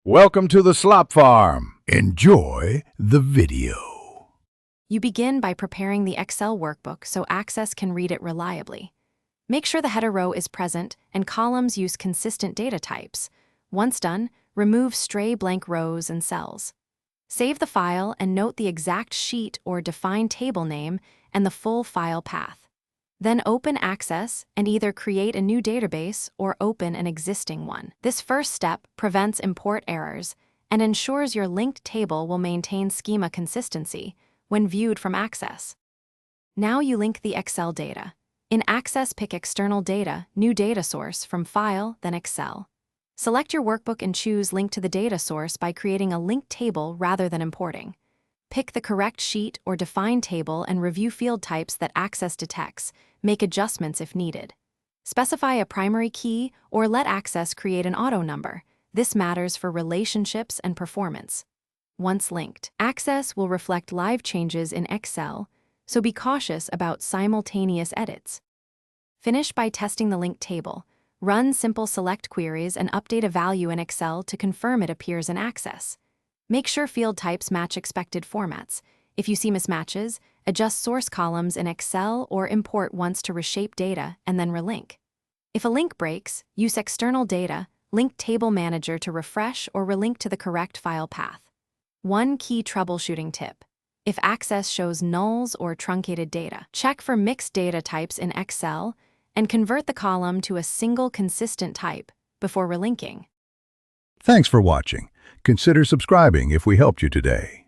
Welcome to the Slop Farm. Enjoy the video. You begin by preparing the Excel workbook so Access can read it reliably. Make sure the header row is present and columns use consistent data types. Once done, remove stray blank rows and cells. Save the file and note the exact sheet or defined table name and the full file path. Then open Access and either create a new database or open an existing one. This first step prevents import errors and ensures your linked table will maintain schema consistency when viewed from Access. Now you link the Excel data. In Access, pick External Data, New Data Source from File, then Excel. Select your workbook and choose Link to the data source by creating a linked table rather than importing. Pick the correct sheet or defined table and review field types that Access detects. Make adjustments if needed. Specify a primary key or let Access create an auto number. This matters for relationships and performance. Once linked, Access will reflect live changes in Excel, so be cautious about simultaneous edits. Finish by testing the linked table. Run simple select queries and update a value in Excel to confirm it appears in Access. Make sure field types match expected formats. If you see mismatches, adjust source columns in Excel or import once to reshape data and then relink. If a link breaks, use External Data, Link Table Manager to refresh or relink to the correct file path. One key troubleshooting tip. If Access shows nulls or truncated data, check for mixed data types in Excel and convert the column to a single consistent type before relinking. Thanks for watching. Consider subscribing if we helped you today.